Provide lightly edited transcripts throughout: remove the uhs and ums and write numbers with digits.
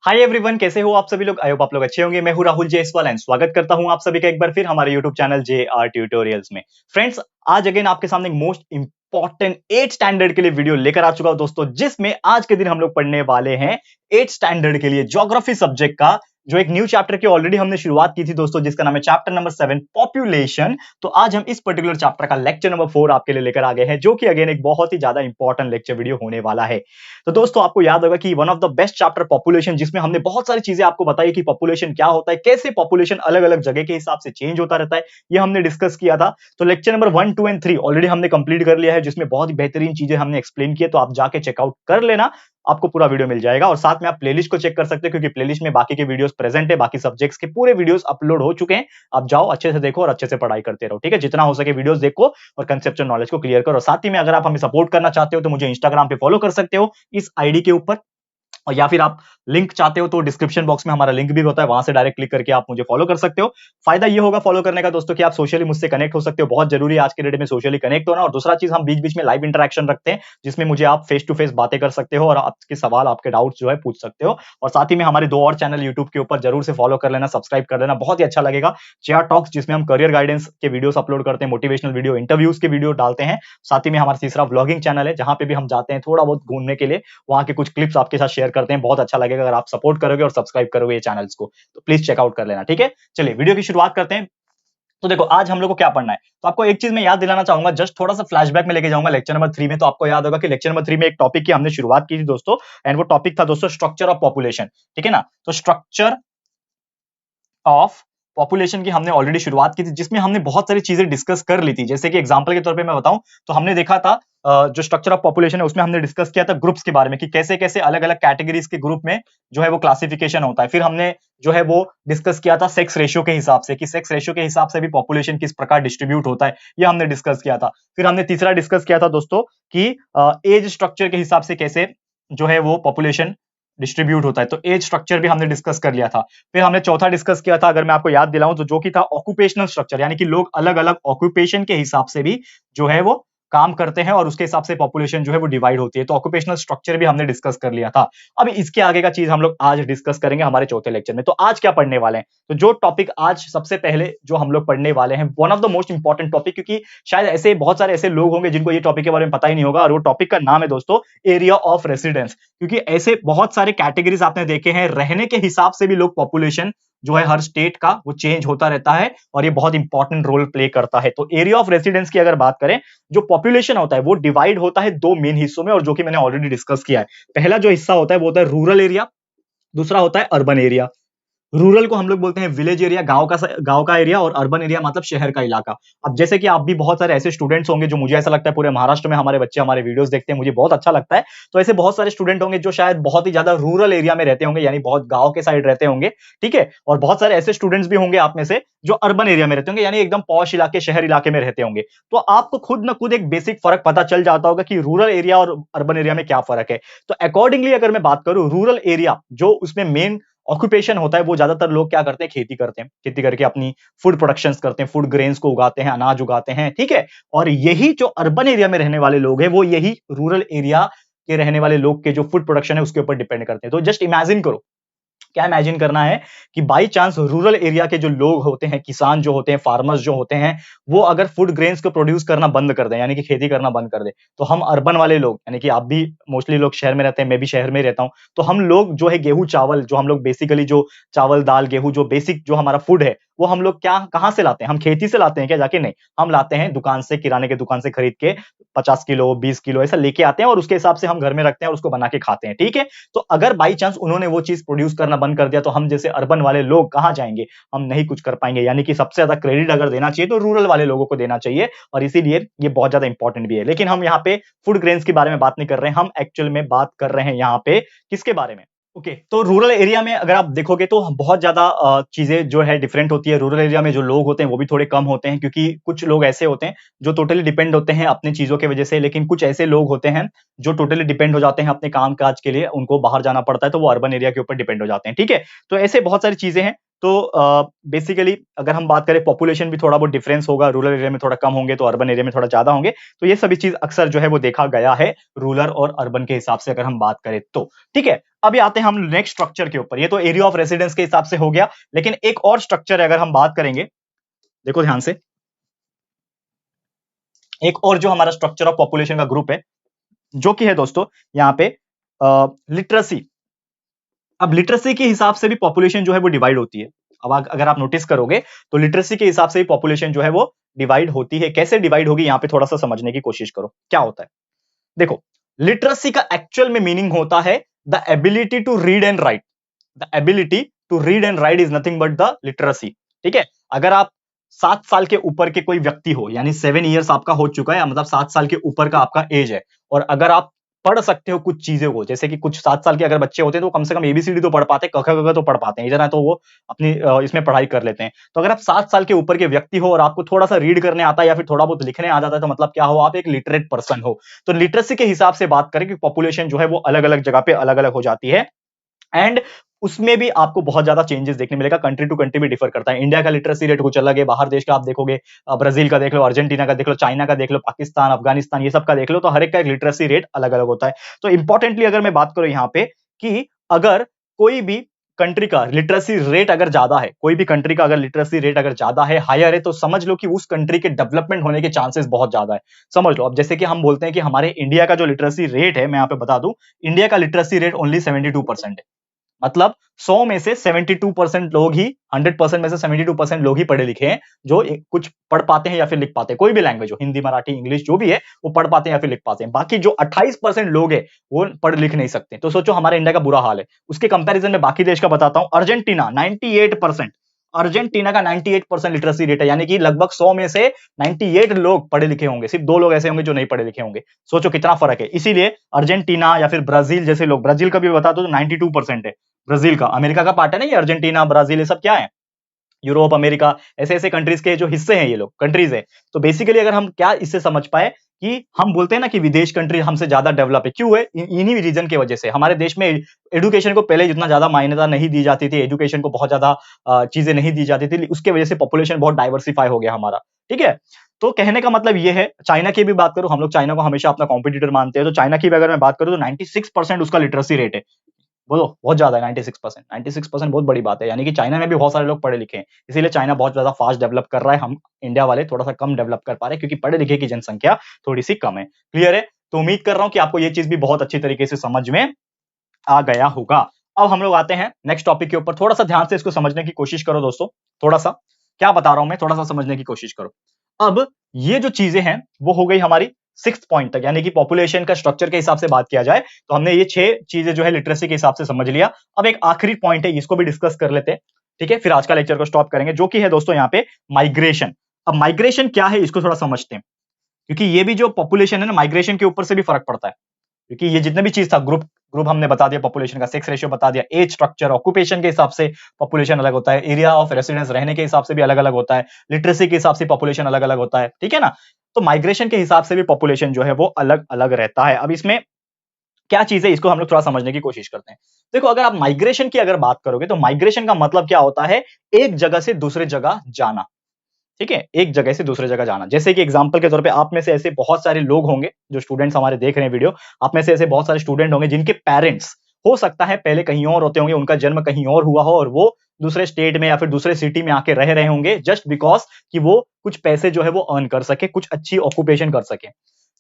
Hi everyone, कैसे हो आप सभी लोग। आई होप आप लोग अच्छे होंगे। मैं हूं राहुल जायसवाल एंड स्वागत करता हूं आप सभी का एक बार फिर हमारे यूट्यूब चैनल JR ट्यूटोरियल्स में। फ्रेंड्स, आज अगेन आपके सामने एक मोस्ट इंपॉर्टेंट 8 स्टैंडर्ड के लिए वीडियो लेकर आ चुका हूं दोस्तों, जिसमें आज के दिन हम लोग पढ़ने वाले हैं 8 स्टैंडर्ड के लिए ज्योग्राफी सब्जेक्ट का जो एक न्यू चैप्टर की ऑलरेडी हमने शुरुआत की थी दोस्तों, जिसका नाम है चैप्टर नंबर 7 पॉपुलेशन। तो आज हम इस पर्टिकुलर चैप्टर का लेक्चर नंबर 4 आपके लिए लेकर आ गए हैं, जो कि अगेन एक बहुत ही ज्यादा इंपॉर्टेंट लेक्चर वीडियो होने वाला है। तो दोस्तों, आपको याद होगा कि one of the best chapter population, जिसमें हमने बहुत सारी चीजें आपको बताई कि पॉपुलेशन क्या होता है, कैसे पॉपुलेशन अलग अलग जगह के हिसाब से चेंज होता रहता है, ये हमने डिस्कस किया था। तो लेक्चर नंबर 1, 2 एंड 3 ऑलरेडी हमने कंप्लीट कर लिया है, जिसमें बहुत ही बेहतरीन चीजें हमने एक्सप्लेन की है। तो आप जाके चेकआउट कर लेना, आपको पूरा वीडियो मिल जाएगा। और साथ में आप प्लेलिस्ट को चेक कर सकते हैं, क्योंकि प्लेलिस्ट में बाकी के वीडियोस प्रेजेंट है, बाकी सब्जेक्ट्स के पूरे वीडियोस अपलोड हो चुके हैं। आप जाओ, अच्छे से देखो और अच्छे से पढ़ाई करते रहो, ठीक है। जितना हो सके वीडियोस देखो और कंसेप्चुअल नॉलेज को क्लियर करो। साथ ही में अगर आप हमें सपोर्ट करना चाहते हो तो मुझे इंस्टाग्राम पे फॉलो कर सकते हो इस आईडी के ऊपर, और या फिर आप लिंक चाहते हो तो डिस्क्रिप्शन बॉक्स में हमारा लिंक भी होता है, वहां से डायरेक्ट क्लिक करके आप मुझे फॉलो कर सकते हो। फायदा ये होगा फॉलो करने का दोस्तों कि आप सोशली मुझसे कनेक्ट हो सकते हो। बहुत जरूरी है आज के डेट में सोशली कनेक्ट होना। और दूसरा चीज, हम बीच बीच में लाइव इंटरेक्शन रखते हैं, जिसमें मुझे आप फेस टू फेस बातें कर सकते हो और आपके सवाल, आपके डाउट्स जो है पूछ सकते हो। और साथ ही में हमारे 2 और चैनल यूट्यूब के ऊपर जरूर से फॉलो कर लेना, सब्सक्राइब कर लेना, बहुत ही अच्छा लगेगा। JR टॉक्स, जिसमें हम करियर गाइडेंस के वीडियोस अपलोड करते हैं, मोटिवेशनल वीडियो, इंटरव्यूज के वीडियो डालते हैं। साथ ही में हमारा तीसरा व्लॉगिंग चैनल है, जहां पे भी हम जाते हैं थोड़ा बहुत घूमने के लिए, वहां के कुछ क्लिप्स आपके साथ शेयर करते हैं। बहुत अच्छा लगेगा अगर आप सपोर्ट करोगे और सब्सक्राइब करोगे ये चैनल्स को, तो प्लीज चेकआउट कर लेना, ठीक है। चलिए वीडियो की शुरुआत करते हैं। तो देखो, आज हम लोग को क्या पढ़ना है, तो आपको एक चीज मैं याद दिलाना चाहूंगा, जस्ट थोड़ा सा फ्लैशबैक में लेके जाऊंगा लेक्चर नंबर 3 में। तो आपको याद होगा कि लेक्चर नंबर 3 में एक टॉपिक की हमने शुरुआत की थी दोस्तों, एंड वो टॉपिक था दोस्तों स्ट्रक्चर ऑफ पॉपुलेशन, ठीक है ना। तो स्ट्रक्चर ऑफ पॉपुलेशन की हमने ऑलरेडी शुरुआत की थी, जिसमें हमने बहुत सारी चीजें डिस्कस कर ली थी। जैसे कि एग्जांपल के तौर पे मैं बताऊं तो हमने देखा था जो स्ट्रक्चर ऑफ पॉपुलेशन है उसमें हमने डिस्कस किया था ग्रुप्स के बारे में, कि कैसे कैसे अलग अलग कैटेगरीज के ग्रुप में जो है वो क्लासिफिकेशन होता है। फिर हमने जो है वो डिस्कस किया था सेक्स रेशियो के हिसाब से, कि सेक्स रेशियो के हिसाब से भी पॉपुलेशन किस प्रकार डिस्ट्रीब्यूट होता है, ये हमने डिस्कस किया था। फिर हमने तीसरा डिस्कस किया था दोस्तों कि एज स्ट्रक्चर के हिसाब से कैसे जो है वो पॉपुलेशन डिस्ट्रीब्यूट होता है, तो एज स्ट्रक्चर भी हमने डिस्कस कर लिया था। फिर हमने चौथा डिस्कस किया था, अगर मैं आपको याद दिलाऊं तो, जो कि था ऑक्यूपेशनल स्ट्रक्चर, यानी कि लोग अलग अलग ऑक्यूपेशन के हिसाब से भी जो है वो काम करते हैं और उसके हिसाब से पॉपुलेशन जो है वो डिवाइड होती है। तो ऑक्यूपेशनल स्ट्रक्चर भी हमने डिस्कस कर लिया था। अब इसके आगे का चीज हम लोग आज डिस्कस करेंगे हमारे चौथे लेक्चर में। तो आज क्या पढ़ने वाले हैं, तो जो टॉपिक आज सबसे पहले जो हम लोग पढ़ने वाले हैं, one of the most important topic, क्योंकि शायद ऐसे बहुत सारे ऐसे लोग होंगे जिनको ये टॉपिक के बारे में पता ही नहीं होगा, और वो टॉपिक का नाम है दोस्तों एरिया ऑफ रेसिडेंस। क्योंकि ऐसे बहुत सारे कैटेगरीज आपने देखे हैं, रहने के हिसाब से भी लोग पॉपुलेशन जो है हर स्टेट का वो चेंज होता रहता है, और ये बहुत इंपॉर्टेंट रोल प्ले करता है। तो एरिया ऑफ रेसिडेंस की अगर बात करें, जो पॉपुलेशन होता है वो डिवाइड होता है 2 मेन हिस्सों में, और जो कि मैंने ऑलरेडी डिस्कस किया है। पहला जो हिस्सा होता है वो होता है रूरल एरिया, दूसरा होता है अर्बन एरिया। रूरल को हम लोग बोलते हैं विलेज एरिया, गांव का एरिया, और अर्बन एरिया मतलब शहर का इलाका। अब जैसे कि आप भी बहुत सारे ऐसे स्टूडेंट्स होंगे, जो मुझे ऐसा लगता है पूरे महाराष्ट्र में हमारे बच्चे हमारे वीडियोस देखते हैं, मुझे बहुत अच्छा लगता है। तो ऐसे बहुत सारे स्टूडेंट होंगे जो शायद बहुत ही ज्यादा रूरल एरिया में रहते होंगे, यानी बहुत गांव के साइड रहते होंगे, ठीक है। और बहुत सारे ऐसे स्टूडेंट्स भी होंगे आप में से जो अर्बन एरिया में रहते होंगे, यानी एकदम पॉश इलाके, शहर इलाके में रहते होंगे। तो आपको खुद ना खुद एक बेसिक फर्क पता चल जाता होगा कि रूरल एरिया और अर्बन एरिया में क्या फर्क है। तो अकॉर्डिंगली अगर मैं बात करूं, रूरल एरिया जो उसमें मेन ऑक्यूपेशन होता है, वो ज्यादातर लोग क्या करते हैं, खेती करते हैं, खेती करके अपनी फूड प्रोडक्शंस करते हैं, फूड ग्रेन्स को उगाते हैं, अनाज उगाते हैं, ठीक है। और यही जो अर्बन एरिया में रहने वाले लोग हैं, वो यही रूरल एरिया के रहने वाले लोग के जो फूड प्रोडक्शन है उसके ऊपर डिपेंड करते हैं। तो जस्ट इमेजिन करो, क्या इमेजिन करना है कि बाई चांस रूरल एरिया के जो लोग होते हैं, किसान जो होते हैं, फार्मर्स जो होते हैं, वो अगर फूड ग्रेन्स को प्रोड्यूस करना बंद कर दें, यानी कि खेती करना बंद कर दें, तो हम अर्बन वाले लोग, यानी कि आप भी मोस्टली लोग शहर में रहते हैं, मैं भी शहर में रहता हूं, तो हम लोग जो है गेहूं चावल, जो हम लोग बेसिकली जो चावल दाल गेहूं जो बेसिक जो हमारा फूड है, वो हम लोग क्या कहां से लाते हैं, हम खेती से लाते हैं क्या जाके, नहीं, हम लाते हैं दुकान से, किराने के दुकान से खरीद के 50 किलो 20 किलो ऐसा लेके आते हैं, और उसके हिसाब से हम घर में रखते हैं और उसको बना के खाते हैं, ठीक है। तो अगर बाई चांस उन्होंने वो चीज प्रोड्यूस करना बंद कर दिया, तो हम जैसे अर्बन वाले लोग कहां जाएंगे, हम नहीं कुछ कर पाएंगे। यानी कि सबसे ज्यादा क्रेडिट अगर देना चाहिए तो रूरल वाले लोगों को देना चाहिए, और इसीलिए ये बहुत ज्यादा इंपॉर्टेंट भी है। लेकिन हम यहाँ पे फूड ग्रेन्स के बारे में बात नहीं कर रहे हैं, हम एक्चुअल में बात कर रहे हैं यहाँ पे किसके बारे में, ओके। तो रूरल एरिया में अगर आप देखोगे तो बहुत ज्यादा चीजें जो है डिफरेंट होती है। रूरल एरिया में जो लोग होते हैं वो भी थोड़े कम होते हैं, क्योंकि कुछ लोग ऐसे होते हैं जो टोटली डिपेंड होते हैं अपनी चीजों की वजह से, लेकिन कुछ ऐसे लोग होते हैं जो टोटली डिपेंड हो जाते हैं अपने काम काज के लिए, उनको बाहर जाना पड़ता है, तो वो अर्बन एरिया के ऊपर डिपेंड हो जाते हैं, ठीक है। तो ऐसे बहुत सारी चीजें हैं। तो बेसिकली अगर हम बात करें पॉपुलेशन भी थोड़ा बहुत डिफरेंस होगा, रूरल एरिया में थोड़ा कम होंगे तो अर्बन एरिया में थोड़ा ज्यादा होंगे। तो ये सभी चीज अक्सर जो है वो देखा गया है रूरल और अर्बन के हिसाब से अगर हम बात करें तो। ठीक है, अभी आते हैं हम नेक्स्ट स्ट्रक्चर के ऊपर। ये तो एरिया ऑफ रेसिडेंस के हिसाब से हो गया, लेकिन एक और स्ट्रक्चर है अगर हम बात करेंगे, देखो ध्यान से, एक और जो हमारा स्ट्रक्चर ऑफ पॉपुलेशन का ग्रुप है, जो कि है दोस्तों यहाँ पे लिटरेसी। अब लिटरेसी के हिसाब से भी पॉपुलेशन जो है वो डिवाइड होती है। अब अगर आप नोटिस करोगे तो लिटरेसी के हिसाब से ही पॉपुलेशन जो है वो डिवाइड होती है। कैसे डिवाइड होगी यहां पे थोड़ा सा समझने की कोशिश करो क्या होता है। देखो, लिटरेसी का एक्चुअल में मीनिंग होता है the ability to read and write. The ability to read and write is nothing but the literacy. ठीक है, अगर आप 7 साल के ऊपर के कोई व्यक्ति हो, यानी 7 इयर्स आपका हो चुका है, मतलब 7 साल के ऊपर का आपका एज है, और अगर आप पढ़ सकते हो कुछ चीजों को, जैसे कि कुछ 7 साल के अगर बच्चे होते हैं तो कम से कम एबीसीडी तो पढ़ पाते हैं, क ख ग घ तो पढ़ पाते हैं, इधर तो वो अपनी इसमें पढ़ाई कर लेते हैं। तो अगर आप 7 साल के ऊपर के व्यक्ति हो और आपको थोड़ा सा रीड करने आता है या फिर थोड़ा बहुत लिखने आ जाता है, तो मतलब क्या हो, आप एक लिटरेट पर्सन हो। तो लिटरेसी के हिसाब से बात करें कि पॉपुलेशन जो है वो अलग अलग जगह पे अलग अलग हो जाती है, एंड उसमें भी आपको बहुत ज्यादा चेंजेस देखने मिलेगा। कंट्री टू कंट्री भी डिफर करता है। इंडिया का लिटरेसी रेट कुछ अलग है, बाहर देश का आप देखोगे, ब्राजील का देख लो, अर्जेंटीना का देख लो, चाइना का देख लो, पाकिस्तान, अफगानिस्तान, ये सब का देख लो, तो हर एक का एक लिटरेसी रेट अलग अलग होता है। तो इंपॉर्टेंटली अगर मैं बात करूं यहाँ पे कि अगर कोई भी कंट्री का लिटरेसी रेट अगर ज्यादा है, कोई भी कंट्री का अगर लिटरेसी रेट अगर ज्यादा है, हायर है, तो समझ लो कि उस कंट्री के डेवलपमेंट होने के चांसेस बहुत ज्यादा है। समझ लो, अब जैसे कि हम बोलते हैं कि हमारे इंडिया का जो लिटरेसी रेट है, मैं यहाँ पे बता दूं, इंडिया का लिटरेसी रेट ओनली 72% है। मतलब 100 में से 72% लोग ही, 100% में से 72% लोग ही पढ़े लिखे हैं, जो कुछ पढ़ पाते हैं या फिर लिख पाते हैं। कोई भी लैंग्वेज हो, हिंदी, मराठी, इंग्लिश, जो भी है, वो पढ़ पाते हैं या फिर लिख पाते हैं। बाकी जो 28% लोग हैं वो पढ़ लिख नहीं सकते। तो सोचो हमारे इंडिया का बुरा हाल है। उसके कंपैरिजन में बाकी देश का बताता हूं, अर्जेंटीना 98%, अर्जेंटीना का 98% लिटरेसी रेट है, यानी कि लगभग 100 में से 98 लोग पढ़े लिखे होंगे, सिर्फ 2 लोग ऐसे होंगे जो नहीं पढ़े लिखे होंगे। सोचो कितना फर्क है। इसीलिए अर्जेंटीना या फिर ब्राजील जैसे लोग, ब्राजील का भी बता दो तो 92% है ब्राजील का। अमेरिका का पार्ट है ना ये, अर्जेंटीना, ब्राजील, ये सब क्या है, यूरोप, अमेरिका, ऐसे ऐसे कंट्रीज के जो हिस्से हैं, ये लोग कंट्रीज है। तो बेसिकली अगर हम क्या इससे समझ पाए कि हम बोलते हैं ना कि विदेश कंट्री हमसे ज्यादा डेवलप है, क्यों है, इन्हीं रीजन की वजह से। हमारे देश में एजुकेशन को पहले जितना ज्यादा मान्यता नहीं दी जाती थी, एजुकेशन को बहुत ज्यादा चीजें नहीं दी जाती थी, उसके वजह से पॉपुलेशन बहुत डाइवर्सिफाई हो गया हमारा। ठीक है, तो कहने का मतलब ये है। चाइना की भी बात करूं, हम लोग चाइना को हमेशा अपना कॉम्पिटिटर मानते हैं, तो चाइना की भी अगर मैं बात करूं तो 96% उसका लिटरेसी रेट है। बोलो, बहुत ज्यादा है 96%। 96% बहुत बड़ी बात है, यानी कि चाइना में भी बहुत सारे लोग पढ़े लिखे हैं। इसीलिए चाइना बहुत ज्यादा फास्ट डेवलप कर रहा है, हम इंडिया वाले थोड़ा सा कम डेवलप कर पा रहे हैं, क्योंकि पढ़े लिखे की जनसंख्या थोड़ी सी कम है। क्लियर है? तो उम्मीद कर रहा हूं कि आपको ये चीज भी बहुत अच्छी तरीके से समझ में आ गया होगा। अब हम लोग आते हैं नेक्स्ट टॉपिक के ऊपर। थोड़ा सा ध्यान से इसको समझने की कोशिश करो दोस्तों, थोड़ा सा क्या बता रहा हूं मैं, थोड़ा सा समझने की कोशिश करो। अब ये जो चीजें हैं वो हो गई हमारी 6th पॉइंट तक, यानी कि पॉपुलेशन का स्ट्रक्चर के हिसाब से बात किया जाए तो हमने ये 6 चीजें जो है लिटरेसी के हिसाब से समझ लिया। अब एक आखिरी पॉइंट है, इसको भी डिस्कस कर लेते हैं। ठीक है, फिर आज का लेक्चर को स्टॉप करेंगे, जो कि है दोस्तों यहाँ पे माइग्रेशन। अब माइग्रेशन क्या है इसको थोड़ा समझते हैं, क्योंकि ये भी जो पॉपुलेशन है ना, माइग्रेशन के ऊपर से भी फर्क पड़ता है। क्योंकि ये जितने भी चीज था, ग्रुप ग्रुप हमने बता दिया, पॉपुलेशन का सेक्स रेशियो बता दिया, एज स्ट्रक्चर, ऑक्यूपेशन के हिसाब से पॉपुलेशन अलग होता है, एरिया ऑफ रेसिडेंस रहने के हिसाब से भी अलग अलग होता है, लिटरेसी के हिसाब से पॉपुलेशन अलग अलग होता है। ठीक है ना? तो माइग्रेशन के हिसाब से भी पॉपुलेशन जो है वो अलग अलग रहता है। अब इसमें क्या चीज है, इसको हम लोग थोड़ा समझने की कोशिश करते हैं। देखो, अगर आप माइग्रेशन की अगर बात करोगे तो माइग्रेशन का मतलब क्या होता है, एक जगह से दूसरे जगह जाना। ठीक है, एक जगह से दूसरे जगह जाना। जैसे कि एग्जांपल के तौर पे आप में से ऐसे बहुत सारे लोग होंगे, जो स्टूडेंट्स हमारे देख रहे हैं वीडियो, आप में से ऐसे बहुत सारे स्टूडेंट होंगे जिनके पेरेंट्स हो सकता है पहले कहीं और होते होंगे, उनका जन्म कहीं और हुआ हो और वो दूसरे स्टेट में या फिर दूसरे सिटी में आके रह रहे होंगे, जस्ट बिकॉज कि वो कुछ पैसे जो है वो अर्न कर सके, कुछ अच्छी ऑक्यूपेशन कर सके।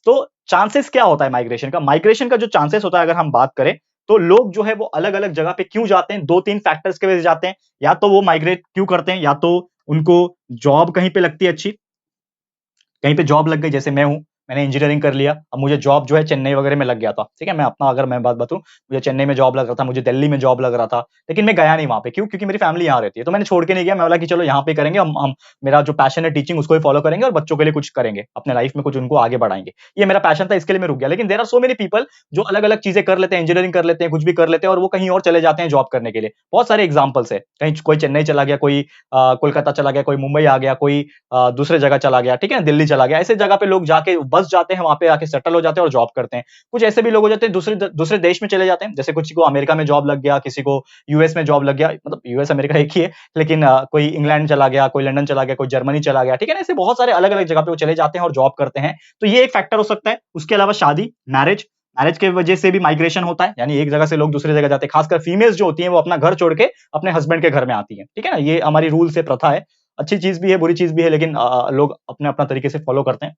तो चांसेस क्या होता है माइग्रेशन का, माइग्रेशन का जो चांसेस होता है अगर हम बात करें तो लोग जो है वो अलग अलग जगह पे क्यों जाते हैं, 2-3 फैक्टर्स की वजह से जाते हैं। या तो वो माइग्रेट क्यों करते हैं, या तो उनको जॉब कहीं पे लगती है अच्छी, कहीं पे जॉब लग गई, जैसे मैं हूं, मैंने इंजीनियरिंग कर लिया, अब मुझे जॉब जो है चेन्नई वगैरह में लग गया था। ठीक है, मैं अपना अगर मैं बात बताऊं, मुझे चेन्नई में जॉब लग रहा था, मुझे दिल्ली में जॉब लग रहा था, लेकिन मैं गया नहीं वहां पे। क्यों? क्योंकि मेरी फैमिली यहाँ रहती है, तो मैंने छोड़ के नहीं गया। मैं बोला कि चलो यहाँ पे करेंगे, हम मेरा जो पैशन है टीचिंग उसको ही फॉलो करेंगे और बच्चों के लिए कुछ करेंगे, अपने लाइफ में कुछ उनको आगे बढ़ाएंगे। ये मेरा पैशन था, इसके लिए मैं रुक गया। लेकिन there are so many people जो अलग अलग चीजें कर लेते हैं, इंजीनियरिंग कर लेते हैं, कुछ भी कर लेते हैं, और वो कहीं और चले जाते हैं जॉब करने के लिए। बहुत सारे एग्जाम्पल्स है, कहीं कोई चेन्नई चला गया, कोई कोलकाता चला गया, कोई मुंबई आ गया, कोई दूसरे जगह चला गया, ठीक है, दिल्ली चला गया। ऐसे जगह पे लोग जाके बस जाते हैं, वहां पे आके सेटल हो जाते हैं और जॉब करते हैं। कुछ ऐसे भी लोग हो जाते हैं दूसरे दूसरे देश में चले जाते हैं, जैसे किसी को अमेरिका में जॉब लग गया, किसी को यूएस में जॉब लग गया, मतलब यूएस अमेरिका एक ही है, लेकिन कोई इंग्लैंड चला गया, कोई लंदन चला गया, कोई जर्मनी चला गया, ठीक है ना, ऐसे बहुत सारे अलग अलग जगह पे वो चले जाते हैं और जॉब करते हैं। तो ये एक फैक्टर हो सकता है। उसके अलावा शादी, मैरिज, मैरिज की वजह से भी माइग्रेशन होता है, यानी एक जगह से लोग दूसरी जगह जाते हैं। खासकर फीमेल्स जो होती हैं वो अपना घर छोड़ के अपने हस्बैंड के घर में आती हैं, ठीक है ना, ये हमारी रूल से प्रथा है। अच्छी चीज भी है, बुरी चीज भी है, लेकिन लोग अपने अपना तरीके से फॉलो करते हैं।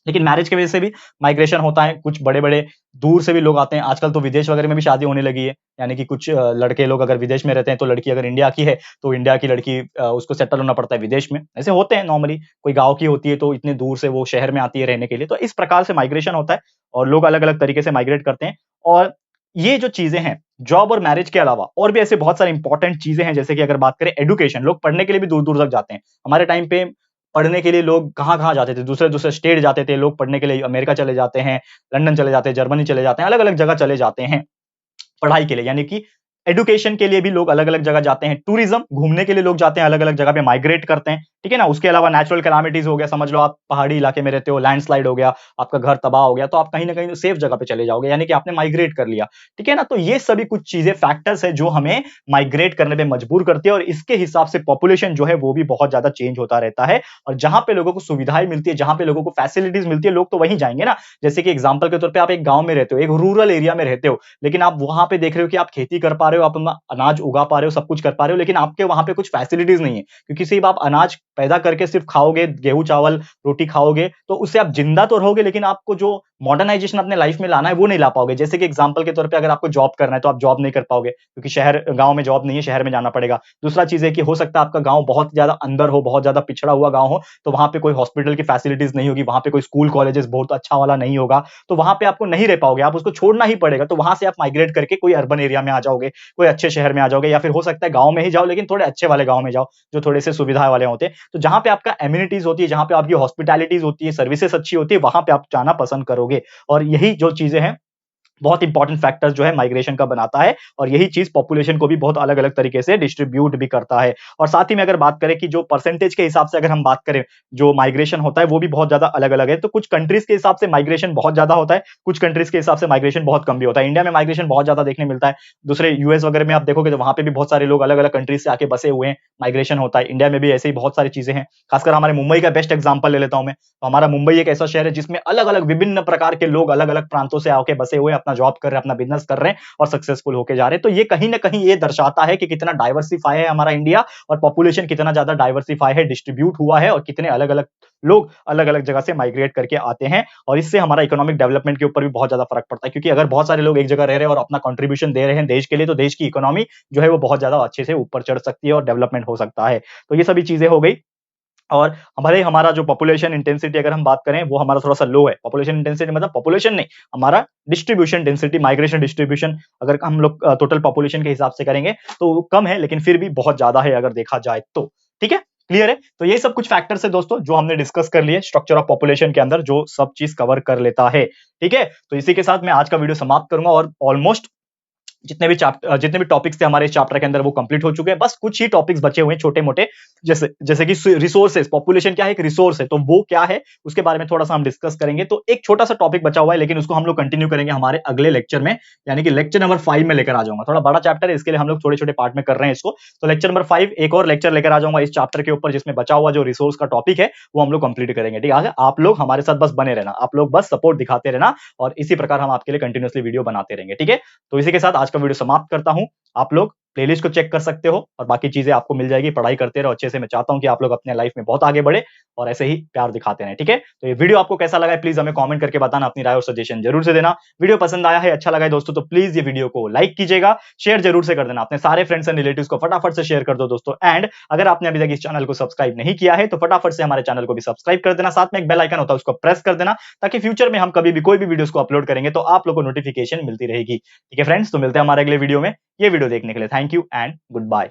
लेकिन मैरिज की वजह से भी माइग्रेशन होता है, कुछ बड़े-बड़े दूर से भी लोग आते हैं। आजकल तो विदेश वगैरह में भी शादी होने लगी है, यानी कि कुछ लड़के लोग अगर विदेश में रहते हैं, तो लड़की अगर इंडिया की है, तो इंडिया की लड़की उसको सेटल होना पड़ता है विदेश में। ऐसे होते हैं नॉर्मली, कोई गाँव की होती है, तो इतने दूर से वो शहर में आती है रहने के लिए। तो इस प्रकार से माइग्रेशन होता है और लोग अलग-अलग तरीके से माइग्रेट करते हैं। और ये जो चीज़ें हैं, जॉब और मैरिज के अलावा और भी ऐसे बहुत सारी इंपॉर्टेंट चीज़ें हैं, जैसे कि अगर बात करें एजुकेशन, लोग पढ़ने के लिए भी दूर-दूर तक जाते हैं। हमारे टाइम पे पढ़ने के लिए लोग कहाँ-कहाँ जाते थे, दूसरे-दूसरे स्टेट जाते थे लोग पढ़ने के लिए, अमेरिका चले जाते हैं, लंदन चले जाते हैं, जर्मनी चले जाते हैं, अलग-अलग जगह चले जाते हैं पढ़ाई के लिए, यानी कि एजुकेशन के लिए भी लोग अलग-अलग जगह जाते हैं। टूरिज्म, घूमने के लिए लोग जाते हैं, अलग-अलग जगह पे माइग्रेट करते हैं, ठीक है ना? उसके अलावा नेचुरल कैलामिटीज़ हो गया, समझ लो आप पहाड़ी इलाके में रहते हो, लैंडस्लाइड हो गया, आपका घर तबाह हो गया, तो आप कहीं न कहीं सेफ जगह पे चले जाओगे, यानी कि आपने माइग्रेट कर लिया, ठीक है ना? तो ये सभी कुछ चीज़ें, फैक्टर्स हैं जो हमें माइग्रेट करने पे मजबूर करती है और इसके हिसाब से पॉपुलेशन जो है वो भी बहुत ज़्यादा चेंज होता रहता है। और जहाँ पे लोगों को सुविधाएँ मिलती है, जहाँ पे लोगों को फैसिलिटीज़ मिलती है, लोग तो वहीं जाएँगे ना। जैसे कि एग्जांपल के तौर पे आप एक गाँव में रहते हो, एक रूरल एरिया में रहते हो, लेकिन आप वहाँ पे देख रहे हो कि आप खेती कर पा रहे हो, आप अपना अनाज उगा पा रहे हो, सब कुछ कर पा रहे हो, लेकिन आपके वहाँ पे कुछ फैसिलिटीज़ नहीं है। क्योंकि सिर्फ आप अनाज पैदा करके सिर्फ खाओगे, गेहूँ, चावल, रोटी खाओगे, तो उससे आप जिंदा तो रहोगे, लेकिन आपको जो मॉडर्नाइज़ेशन अपने लाइफ में लाना है, वो नहीं ला पाओगे। जैसे कि एग्जांपल के तौर पे अगर आपको जॉब करना है, तो आप जॉब नहीं कर पाओगे, क्योंकि शहर गाँव में जॉब नहीं है, शहर में जाना पड़ेगा। दूसरा चीज़ है कि हो सकता है आपका गाँव बहुत ज़्यादा अंदर हो, बहुत ज़्यादा पिछड़ा हुआ गाँव हो, तो वहाँ पे कोई हॉस्पिटल की फैसिलिटीज़ नहीं होगी, वहाँ पे कोई स्कूल, कॉलेजेस बहुत अच्छा वाला नहीं होगा, तो वहाँ पे आपको नहीं रह पाओगे, आप उसको छोड़ना ही पड़ेगा। तो वहाँ से आप माइग्रेट करके कोई अर्बन एरिया में आ जाओगे, कोई अच्छे शहर में आ जाओगे, या फिर हो सकता है गाँव में ही जाओ, लेकिन थोड़े अच्छे वाले गाँव में जाओ, जो थोड़े से सुविधा वाले होते हैं। तो जहाँ पे आपका एमिनिटीज़ होती है, जहाँ पे आपकी हॉस्पिटैलिटीज़ होती है, सर्विसेज़ अच्छी होती है, वहाँ पे आप जाना पसंद करोगे। और यही जो चीज़ें हैं, बहुत इंपॉर्टेंट फैक्टर जो है माइग्रेशन का बनाता है, और यही चीज़ पॉपुलेशन को भी बहुत अलग-अलग तरीके से डिस्ट्रीब्यूट भी करता है। और साथ ही में अगर बात करें कि जो परसेंटेज के हिसाब से अगर हम बात करें, जो माइग्रेशन होता है वो भी बहुत ज़्यादा अलग-अलग है। तो कुछ कंट्रीज़ के हिसाब से माइग्रेशन बहुत ज़्यादा होता है, कुछ कंट्रीज़ के हिसाब से माइग्रेशन बहुत कम भी होता है। इंडिया में माइग्रेशन बहुत ज़्यादा देखने मिलता है। दूसरे यूएस वगैरह में आप देखोगे तो वहाँ पे भी बहुत सारे लोग अलग-अलग कंट्रीज़ से आके बसे हुए हैं, माइग्रेशन होता है। इंडिया में भी ऐसे ही बहुत सारी चीज़ें हैं। खासकर हमारे मुंबई का बेस्ट एग्जांपल ले लेता हूँ मैं। तो हमारा मुंबई एक ऐसा शहर है जिसमें अलग-अलग विभिन्न प्रकार के लोग अलग-अलग प्रांतों से आके बसे हुए हैं, अपना जॉब कर रहे हैं, अपना बिज़नेस कर रहे हैं और सक्सेसफुल होके जा रहे हैं। तो ये कहीं न कहीं ये दर्शाता है कि कितना डाइवर्सिफाई है हमारा इंडिया, और पॉपुलेशन कितना ज़्यादा डाइवर्सिफाई है, डिस्ट्रीब्यूट हुआ है, और कितने अलग-अलग लोग अलग-अलग जगह से माइग्रेट करके आते हैं। और इससे हमारा इकोनॉमिक डेवलपमेंट के ऊपर भी बहुत ज़्यादा फ़र्क पड़ता है, क्योंकि अगर बहुत सारे लोग एक जगह रह रहे हैं और अपना कंट्रीब्यूशन दे रहे हैं देश के लिए, तो देश की इकोनॉमी जो है वो बहुत ज़्यादा अच्छे से ऊपर चढ़ सकती है और डेवलपमेंट हो सकता है। तो ये सभी चीज़ें हो गई। और भले ही हमारा जो पॉपुलेशन इंटेंसिटी अगर हम बात करें, वो हमारा थोड़ा-सा लो है। पॉपुलेशन इंटेंसिटी मतलब पॉपुलेशन नहीं, हमारा डिस्ट्रीब्यूशन डेंसिटी, माइग्रेशन डिस्ट्रीब्यूशन अगर हम लोग टोटल पॉपुलेशन के हिसाब से करेंगे, तो वो कम है, लेकिन फिर भी बहुत ज़्यादा है अगर देखा जाए तो। ठीक है? क्लियर है? तो ये सब कुछ फैक्टर्स है दोस्तों, जो हमने डिस्कस कर लिए स्ट्रक्चर ऑफ पॉपुलेशन के अंदर, जो सब चीज़ कवर कर लेता है। ठीक है? तो इसी के साथ मैं आज का वीडियो समाप्त करूँगा, और ऑलमोस्ट जितने भी टॉपिक्स थे हमारे इस चैप्टर के अंदर वो कंप्लीट हो चुके हैं। बस कुछ ही टॉपिक्स बचे हुए हैं छोटे-मोटे, जैसे जैसे कि रिसोर्सेज, पॉपुलेशन क्या है, एक रिसोर्स है, तो वो क्या है उसके बारे में थोड़ा-सा हम डिस्कस करेंगे। तो एक छोटा-सा टॉपिक बचा हुआ है, लेकिन उसको हम लोग कंटिन्यू करेंगे हमारे अगले लेक्चर में, यानी कि लेक्चर नंबर 5 में लेकर आ जाऊँगा। थोड़ा बड़ा चैप्टर है, इसके लिए हम लोग छोटे-छोटे पार्ट में कर रहे हैं इसको। तो लेक्चर नंबर 5 एक और लेक्चर लेकर आ जाऊँगा इस चैप्टर के ऊपर, जिसमें बचा हुआ जो रिसोर्स का टॉपिक है वो हम लोग कंप्लीट करेंगे। ठीक है? आप लोग हमारे साथ बस बने रहना, आप लोग बस सपोर्ट दिखाते रहना, और इसी प्रकार हम आपके लिए कंटिन्यूअसली वीडियो बनाते रहेंगे। ठीक है? तो इसी के साथ आज का वीडियो समाप्त करता हूं। आप लोग प्लेलिस्ट को चेक कर सकते हो, और बाकी चीजें आपको मिल जाएगी। पढ़ाई करते रहो अच्छे से। मैं चाहता हूं कि आप लोग अपने लाइफ में बहुत आगे बढ़े और ऐसे ही प्यार दिखाते रहें। ठीक है? तो ये वीडियो आपको कैसा लगा है प्लीज हमें कमेंट करके बताना, अपनी राय और सजेशन जरूर से देना। वीडियो पसंद आया है, अच्छा लगा है दोस्तों, तो प्लीज ये वीडियो को लाइक कीजिएगा, शेयर जरूर से कर देना, अपने सारे फ्रेंड्स एंड रिलेटिव्स को फटाफट से शेयर कर दो दोस्तों। एंड अगर आपने अभी तक इस चैनल को सब्सक्राइब नहीं किया है, तो फटाफट से हमारे चैनल को भी सब्सक्राइब कर देना, साथ में एक बेल आइकन होता है उसको प्रेस कर देना, ताकि फ्यूचर में हम कभी भी कोई भी वीडियोस को अपलोड करेंगे तो आप लोगों को नोटिफिकेशन मिलती रहेगी। ठीक है फ्रेंड्स, तो मिलते हैं हमारे अगले वीडियो में। ये वीडियो देखने के लिए thank you and good bye.